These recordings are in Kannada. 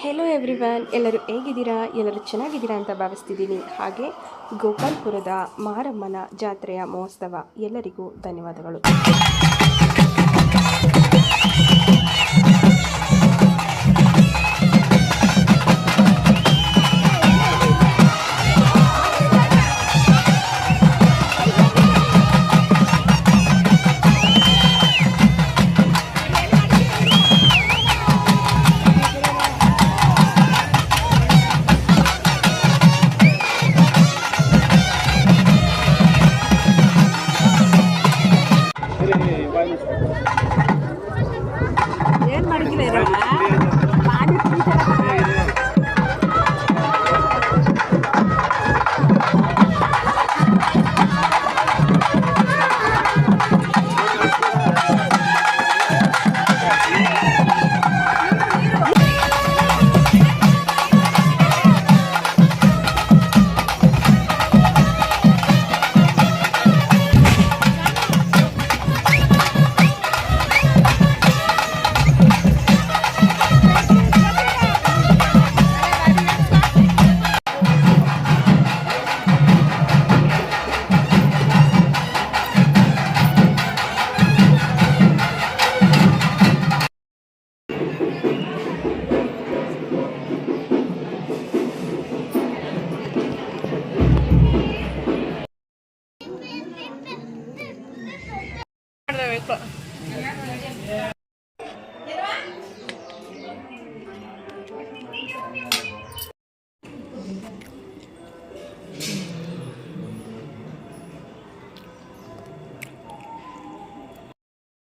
ಹೆಲೋ ಎವ್ರಿವನ್, ಎಲ್ಲರೂ ಹೇಗಿದ್ದೀರಾ? ಎಲ್ಲರೂ ಚೆನ್ನಾಗಿದ್ದೀರಾ ಅಂತ ಭಾವಿಸ್ತಿದ್ದೀನಿ. ಹಾಗೆ ಗೋಪಾಲ್ಪುರದ ಮಾರಮ್ಮನ ಜಾತ್ರೆಯ ಮಹೋತ್ಸವ ಎಲ್ಲರಿಗೂ ಧನ್ಯವಾದಗಳು. ಏನು ಮಾಡಿದ್ರೆ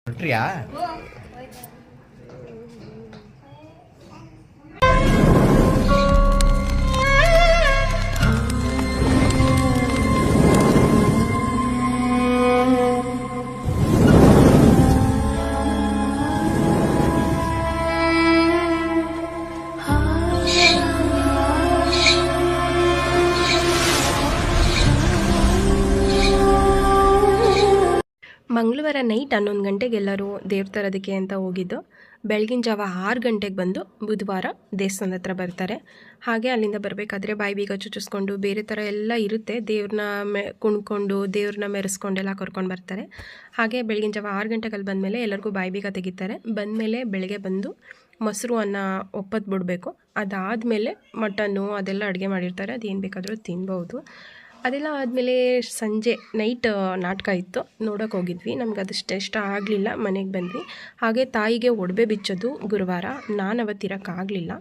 ಹೊಟ್ರಿಯಾ? ಮಂಗಳವಾರ ನೈಟ್ 11 ಗಂಟೆಗೆ ಎಲ್ಲರೂ ದೇವ್ರ ತರೋದಕ್ಕೆ ಅಂತ ಹೋಗಿದ್ದು. ಬೆಳಗಿನ ಜಾವ 6 ಗಂಟೆಗೆ ಬಂದು ಬುಧವಾರ ದೇವಸ್ಥಾನದ ಹತ್ರ ಬರ್ತಾರೆ. ಹಾಗೆ ಅಲ್ಲಿಂದ ಬರಬೇಕಾದ್ರೆ ಬಾಯಿ ಬೀಗ ಚುಚ್ಚಿಸ್ಕೊಂಡು ಬೇರೆ ಥರ ಎಲ್ಲ ಇರುತ್ತೆ. ದೇವ್ರನ್ನ ಕುಣ್ಕೊಂಡು ದೇವ್ರನ್ನ ಮೆರೆಸ್ಕೊಂಡೆಲ್ಲ ಕರ್ಕೊಂಡು ಬರ್ತಾರೆ. ಹಾಗೆ ಬೆಳಗಿನ ಜಾವ 6 ಗಂಟೆಗೆ ಅಲ್ಲಿ ಬಂದಮೇಲೆ ಎಲ್ಲರಿಗೂ ಬಾಯಿ ಬೀಗ ತೆಗಿತಾರೆ. ಬಂದಮೇಲೆ ಬೆಳಗ್ಗೆ ಬಂದು ಮೊಸರು ಅನ್ನ ಒಪ್ಪತ್ತು ಬಿಡಬೇಕು. ಅದಾದಮೇಲೆ ಮಟನ್ನು ಅದೆಲ್ಲ ಅಡುಗೆ ಮಾಡಿರ್ತಾರೆ. ಅದೇನು ಬೇಕಾದರೂ ತಿನ್ಬೋದು. ಅದೆಲ್ಲ ಆದಮೇಲೆ ಸಂಜೆ ನೈಟ್ ನಾಟಕ ಇತ್ತು, ನೋಡೋಕೆ ಹೋಗಿದ್ವಿ. ನಮ್ಗೆ ಅದಷ್ಟು ಇಷ್ಟ ಆಗಲಿಲ್ಲ, ಮನೆಗೆ ಬಂದ್ವಿ. ಹಾಗೆ ತಾಯಿಗೆ ಒಡವೆ ಬಿಚ್ಚೋದು ಗುರುವಾರ. ನಾನು ಅವತ್ತಿರೋಕ್ಕಾಗಲಿಲ್ಲ.